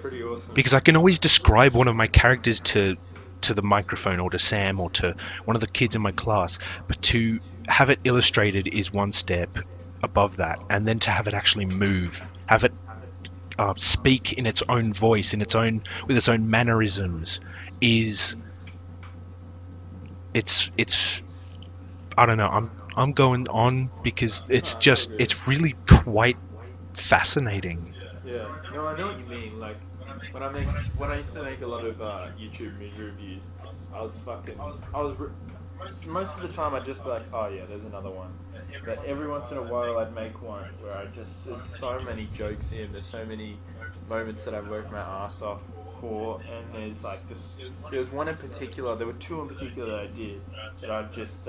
Pretty awesome. Because I can always describe one of my characters to the microphone or to Sam or to one of the kids in my class, but to have it illustrated is one step above that, and then to have it actually move, have it speak in its own voice, with its own mannerisms, is it's I don't know. I'm going on because it's No, I just agree. it's really quite fascinating. Yeah, no, I know what you mean. Like when I used to make a lot of YouTube movie reviews, I was fucking, most of the time I'd just be like, oh yeah, there's another one. But every once in a while I'd make one where there's so many jokes in, there's so many moments that I've worked my ass off for, and there's like there was one in particular, there were two in particular that I did that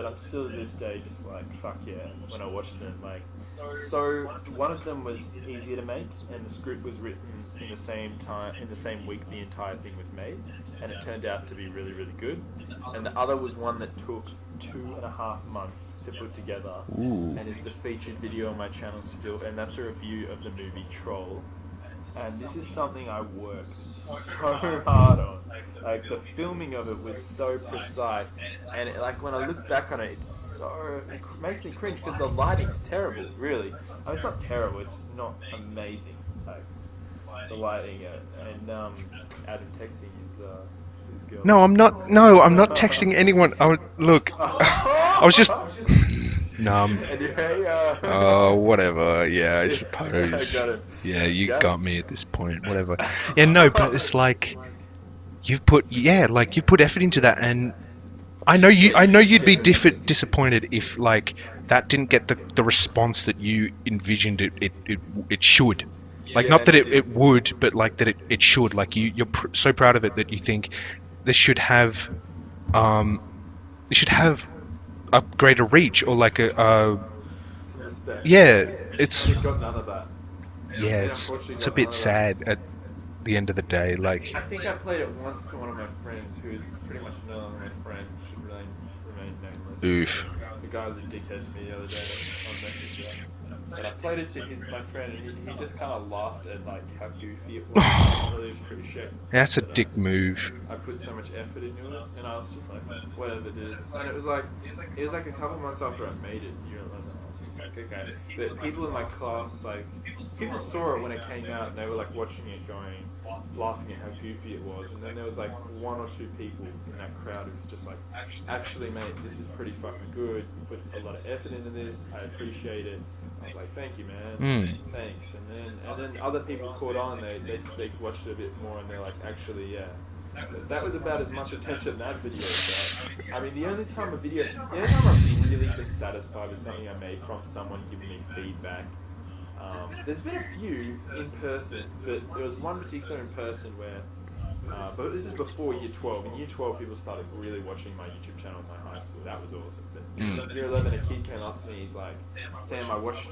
I'm still to this day just like, fuck yeah, when I watched them. Like, so one of them was easier to make, and the script was written in the same time, in the same week the entire thing was made, and it turned out to be really, really good. And the other was one that took 2.5 months to put together, and is the featured video on my channel still, and that's a review of the movie Troll. And this is something I worked so hard on. Like, the filming of it was so precise, and like when I look back on it, it makes me cringe because the lighting's terrible. Really, I mean, it's not terrible. It's just not amazing. Like the lighting, and Adam texting his girl. No, I'm not. No, I'm not texting anyone. Look, I was just. No. Oh, whatever. Yeah, I suppose. Got it. Yeah, you Got got me at this point. Whatever. Yeah, no, but it's like you've put effort into that, and I know you'd be disappointed if like that didn't get the response that you envisioned it should. Like, Yeah, not that and it would, but like that it should. Like you're so proud of it that you think this should have a greater reach, or like some respect. yeah, it's It got none of that. yeah, It it's unfortunately a got bit none of that. sad at the end of the day. Like, I think I played it once to one of my friends who is pretty much no longer my friend, should remain nameless. oof. The guy was a dickhead to me the other day on Messenger. And I played it to my friend, and he just kind of laughed at like how goofy it was. I really appreciate That's a that dick move. I put so much effort into it, and I was just like, whatever, dude. And it was like a couple months after I made it, year 11. I was just like, okay. But people in my class, like, people saw it when it came out, and they were like watching it, laughing at how goofy it was. And then there was like one or two people in that crowd who was just like, actually, mate, this is pretty fucking good. You put a lot of effort into this. I appreciate it. I was like, thank you, man. Thanks. And then other people caught on. They watched it a bit more, and they're like, actually, yeah. That was about as much attention that video got. I mean, the only time I've really been satisfied with something I made from someone giving me feedback, there's been a few in person, but there was one particular in person where, but this is before year 12. In year 12, people started really watching my YouTube channel in my high school. That was awesome. But year 11, a kid came up to me. He's like, "Sam, I watched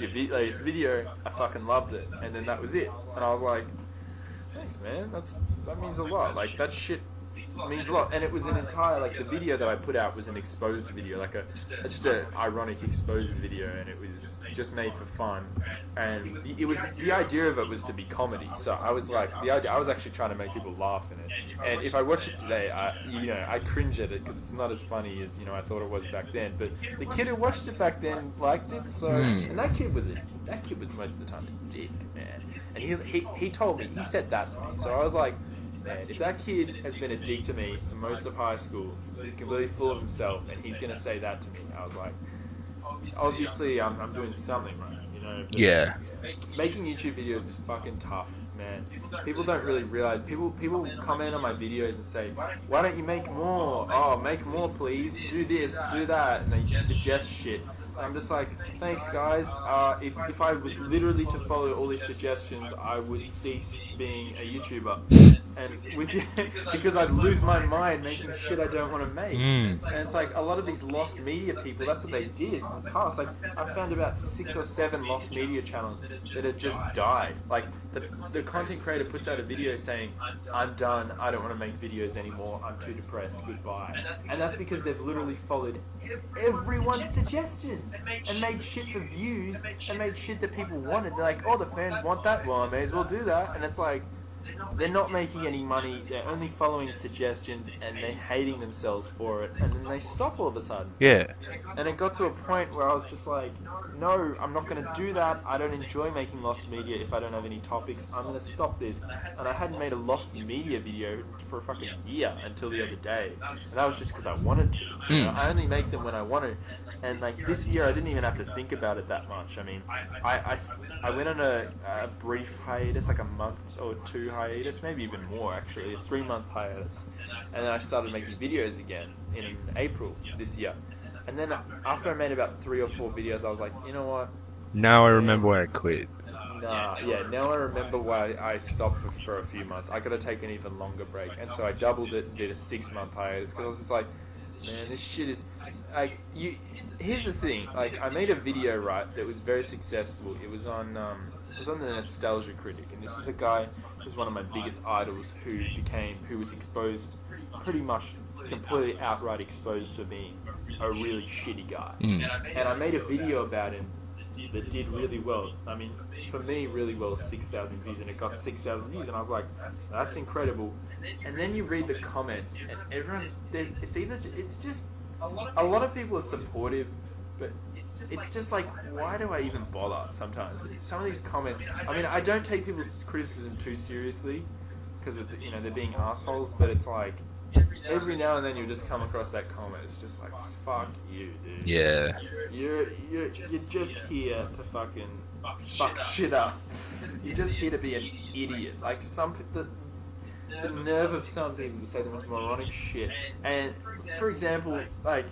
your latest video. I fucking loved it." And then that was it. And I was like, "Thanks, man. That means a lot. Like, that shit means a lot." And it was an entire, like, the video that I put out was an exposed video, like just an ironic exposed video, and it was just made for fun. And the idea of it was to be comedy. So I was like, I was actually trying to make people laugh in it. And if I watch it today, I cringe at it because it's not as funny as I thought it was back then. But the kid who watched it back then liked it. So and that kid was most of the time a dick, man. And he told me, he said that to me. So I was like, man, if that kid has been a dick to me for most of high school, he's completely full of himself, and he's gonna say that to me. I was like, obviously I'm doing something right, But Yeah. making YouTube videos is fucking tough, man. People don't really realize. People comment on my videos and say, "Why don't you make more? Oh, make more, please. Do this, do that," and they suggest shit. I'm just like, thanks, guys. If I was literally to follow all these suggestions, I would cease being a YouTuber. And because I'd lose my mind making shit I don't want to make. And it's like a lot of these lost media people, that's what they did in the past. Like, I found about 6 or 7 lost media channels that had just died. Like, the content creator puts out a video saying, "I'm done, I don't want to make videos anymore, I'm too depressed, goodbye." And that's because they've literally followed everyone's suggestions and made shit for views and made shit that people wanted. They're like, "Oh, the fans want that, well, I may as well do that." And it's like, they're not making any money. They're only following suggestions, and they're hating themselves for it. And then they stop all of a sudden. Yeah. And it got to a point where I was just like, no, I'm not going to do that. I don't enjoy making lost media if I don't have any topics. I'm going to stop this. And I hadn't made a lost media video for a fucking year until the other day. And that was just because I wanted to. You know, I only make them when I want to. And like this year, I didn't even have to think about it that much. I mean, I went on a brief hiatus, like a month or two hiatus, maybe even more actually, a 3-month hiatus. And then I started making videos again in April this year. And then after I made about 3 or 4 videos, I was like, you know what? Now I remember why I quit. Now I remember why I stopped for a few months. I gotta take an even longer break. And so I doubled it and did a 6-month hiatus because I was just like, man, this shit is like here's the thing, like I made a video that was very successful. It was on the Nostalgia Critic, and this is a guy who's one of my biggest idols who was exposed, pretty much completely outright exposed to being a really shitty guy. And I made a video about him that did really well. I mean, for me, really well, 6,000 views, and it got 6,000 views, and I was like, that's incredible. And then you read the comments, and it's just a lot of people are supportive, but it's just like, why do I even bother sometimes? Some of these comments, I mean, I don't take people's criticism too seriously, because they're being assholes, but it's like, every now and then you'll just come across that comment. It's just like, fuck you, dude. Yeah. You're just here to fucking fuck shit up. You're just here to be an idiot. Like the nerve of some people to say the most moronic shit. And for example, like,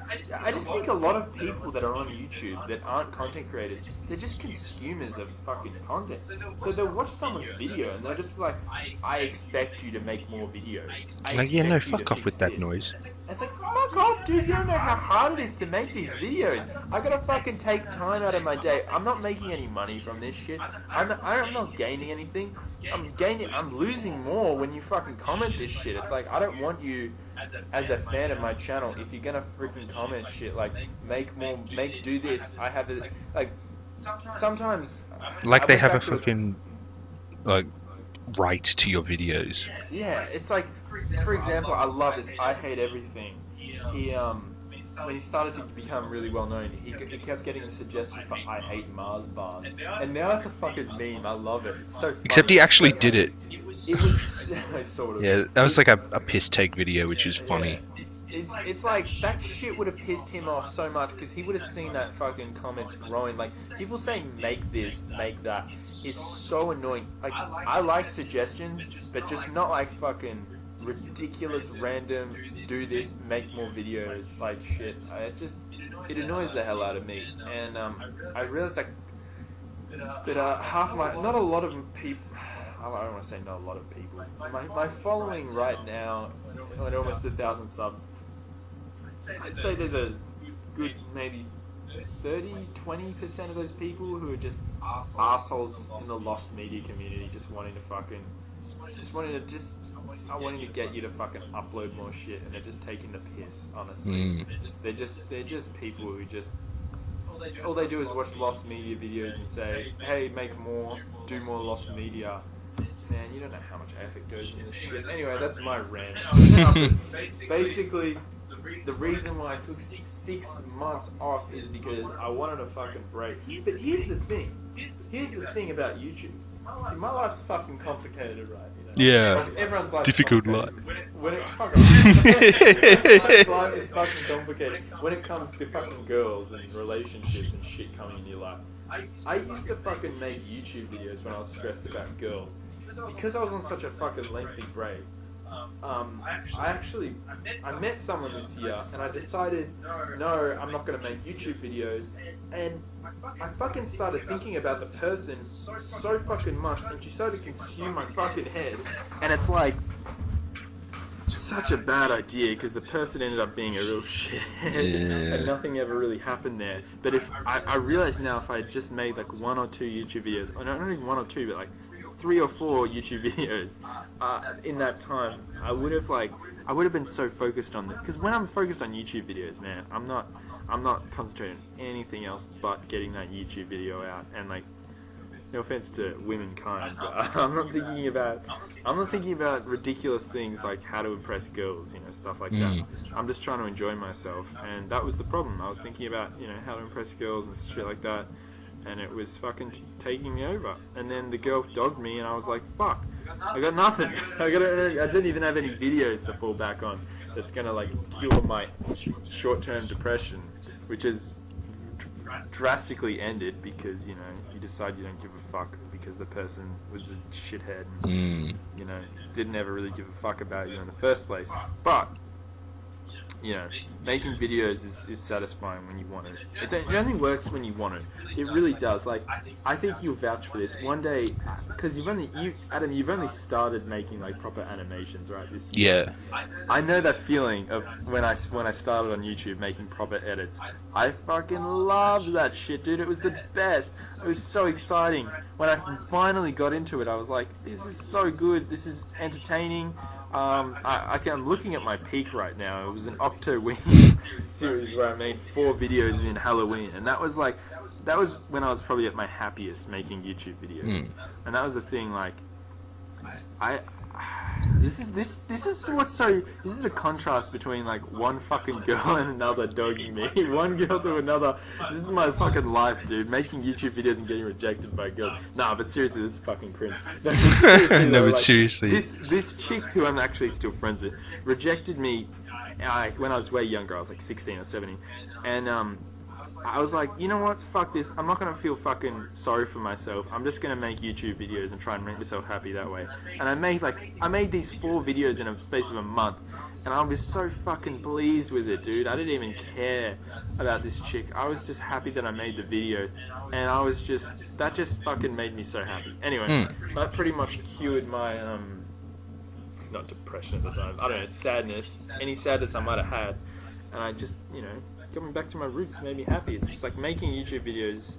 I just think a lot of people that are on YouTube that aren't content creators, they're just consumers of fucking content. So they'll watch someone's video and they'll just be like, I expect you to make more videos. Like, yeah, no, fuck off with that noise. It's like, fuck off, dude, you don't know how hard it is to make these videos. I gotta fucking take time out of my day. I'm not making any money from this shit. I'm not gaining anything. I'm losing more when you fucking comment this shit. It's like, I don't want you as a fan of my channel, if you're gonna freaking comment shit, like, do this. I have it, like, sometimes... Like, they have a fucking, like, right to your videos. Yeah, it's like, for example, I love this I Hate Everything. When he started to become really well known, he kept getting a suggestion for I Hate Mars bars. And now it's a fucking meme, I love it. It's so funny. Except he actually did it. It was sort of. Yeah, that was like a piss take video, which was funny. It's like, that shit would have pissed him off so much, because he would have seen that fucking comments growing. Like, people saying make this, make that is so annoying. Like, I like suggestions, but just not like fucking ridiculous, random, do this, make more videos, like shit. It annoys the hell out of me. And I realized that not a lot of people, I don't want to say not a lot of people, my following right now, at almost 1,000 subs, I'd say there's a good maybe 30-20% of those people who are just assholes in the lost media community, just wanting to get you to fucking upload more shit, and they're just taking the piss, honestly. They're just people who just, all they do is watch lost media videos and say, hey, make more, do more lost media. Man, you don't know how much effort goes into this shit. Anyway, that's my rant. Basically, the reason why I took 6 months off is because I wanted a fucking break. But here's the thing. Here's the thing about YouTube. See, my life's fucking complicated, right? Yeah. Like, everyone's life difficult life. Everyone's life is fucking complicated. When it comes to fucking girls and relationships and shit coming in your life. I used to fucking make YouTube videos when I was stressed about girls. Because I was on such a fucking lengthy break. I met someone this year, and I decided, no, I'm not going to make YouTube videos, and I fucking started thinking about the person so fucking much, and she started to consume my fucking head, and it's like, such a bad idea, because the person ended up being a real shithead, and nothing ever really happened there. But if I realize now, if I had just made like 1 or 2 YouTube videos, or not even 1 or 2, but like 3 or 4 YouTube videos in that time, I would have been so focused on this. Because when I'm focused on YouTube videos, man, I'm not concentrating on anything else but getting that YouTube video out. And like, no offense to womankind, but I'm not thinking about ridiculous things like how to impress girls, stuff like that. I'm just trying to enjoy myself, and that was the problem. I was thinking about, how to impress girls and shit like that, and it was fucking taking me over. And then the girl dogged me, and I was like, fuck, I got nothing. I didn't even have any videos to fall back on that's gonna like cure my short-term depression, which is drastically ended because you decide you don't give a fuck because the person was a shithead and didn't ever really give a fuck about you in the first place. But making videos is satisfying when you want it. It only works when you want it. It really does. Like, I think you'll vouch for this. One day, because Adam, you've only started making like proper animations, right? This year. Yeah. I know that feeling of when I started on YouTube making proper edits. I fucking loved that shit, dude. It was the best. It was so exciting. When I finally got into it, I was like, this is so good. This is entertaining. I'm looking at my peak right now. It was an Octoween series where I made 4 videos in Halloween, and that was when I was probably at my happiest making YouTube videos. And that was the thing. Like, this is the contrast between like one fucking girl and another dogging me, one girl to another. This is my fucking life, dude. Making YouTube videos and getting rejected by girls. Nah, but seriously, this is fucking cringe. Seriously. This chick who I'm actually still friends with rejected me when I was way younger. I was like 16 or 17, and I was like, you know what? Fuck this. I'm not gonna feel fucking sorry for myself. I'm just gonna make YouTube videos and try and make myself happy that way. And I made these 4 videos in a space of a month, and I was so fucking pleased with it, dude. I didn't even care about this chick. I was just happy that I made the videos, and that just fucking made me so happy. Anyway, that pretty much cured my not depression at the time. I don't know, sadness. Any sadness I might have had, and I just coming back to my roots made me happy. It's just like making YouTube videos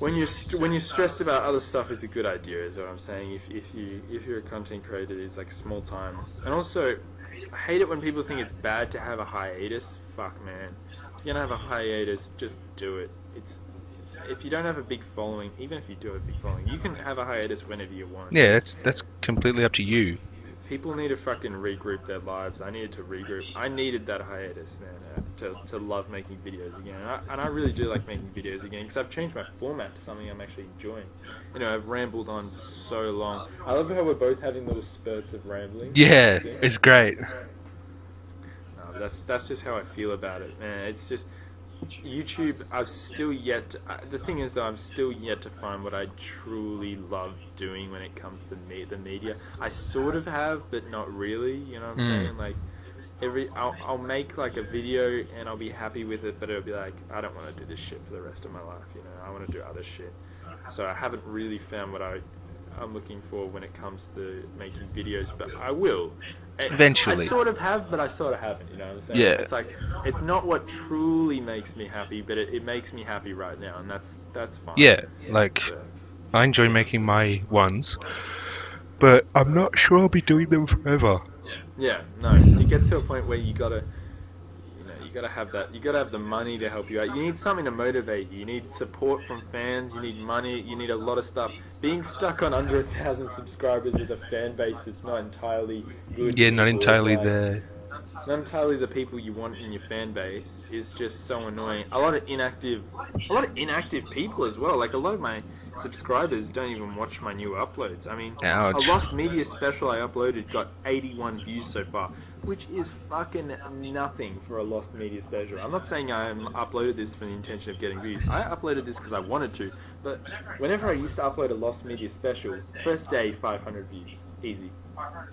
when you're stressed about other stuff is a good idea, is what I'm saying. If you're a content creator, it's like a small time. And also, I hate it when people think it's bad to have a hiatus. Fuck, man. If you're gonna have a hiatus, just do it. If you don't have a big following, even if you do have a big following, you can have a hiatus whenever you want. Yeah, that's completely up to you. People need to fucking regroup their lives. I needed to regroup. I needed that hiatus, man, to love making videos again. And I really do like making videos again because I've changed my format to something I'm actually enjoying. I've rambled on for so long. I love how we're both having little spurts of rambling. Yeah, it's great. No, that's just how I feel about it, man. It's just YouTube. The thing is, though, I'm still yet to find what I truly love doing when it comes to the media. I sort of have, but not really. You know what I'm saying? Like, I'll make like a video and I'll be happy with it, but it'll be like, I don't want to do this shit for the rest of my life. I want to do other shit. So I haven't really found what I'm looking for when it comes to making videos, but I will. Eventually. I sort of have, but I sort of haven't, you know what I'm saying? Yeah. It's like, it's not what truly makes me happy, but it makes me happy right now, and that's fine. Yeah, like, I enjoy making my ones, but I'm not sure I'll be doing them forever. Yeah, no. It gets to a point where you gotta have that. You gotta have the money to help you out. You need something to motivate you. You need support from fans. You need money. You need a lot of stuff. Being stuck on under 1,000 subscribers with a fan base that's not entirely good. Yeah, not entirely there. Not entirely the people you want in your fan base is just so annoying. A lot of inactive people as well. Like, a lot of my subscribers don't even watch my new uploads. I mean, Ouch. a Lost Media special I uploaded got 81 views so far, which is fucking nothing for a Lost Media special. I'm not saying I uploaded this for the intention of getting views. I uploaded this because I wanted to. But whenever I used to upload a Lost Media special, first day 500 views, easy.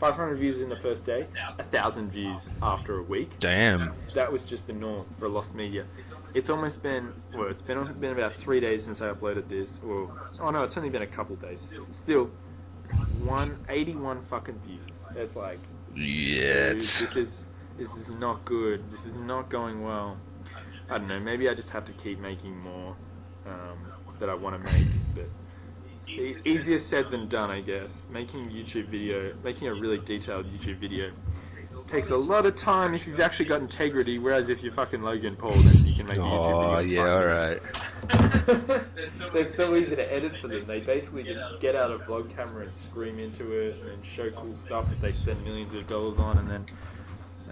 500 views in the first day, 1,000 views after a week. Damn. That was just the norm for Lost Media. It's almost been, it's been about 3 days since I uploaded this. It's only been a couple days. Still, 81 fucking views. It's like, Yeah. dude, this is not good. This is not going well. I don't know. Maybe I just have to keep making more that I want to make, but. Easier said than done, I guess. Making a really detailed YouTube video takes a lot of time if you've actually got integrity, whereas if you're fucking Logan Paul, then you can make a YouTube video. Oh, yeah, alright. They're so easy to edit for them. They basically just get out a vlog camera and scream into it, and then show cool stuff that they spend millions of dollars on, and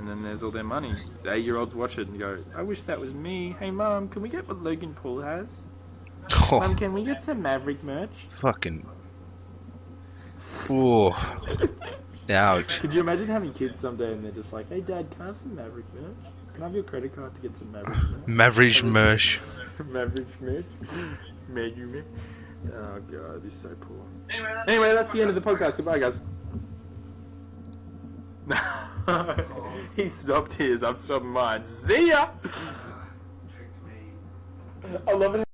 then there's all their money. The 8-year-olds watch it and go, "I wish that was me. Hey, Mum, can we get what Logan Paul has? Oh, Mum, can we get some Maverick merch?" fucking. Oh. Ouch. Could you imagine having kids someday and they're just like, "Hey, Dad, can I have some Maverick merch? Can I have your credit card to get some Maverick merch?" Maverick merch. Maverick merch? Maverick. Oh, God, he's so poor. Anyway, that's the end of the podcast. Goodbye, guys. He stopped his, I've stopped mine. See ya! I love it.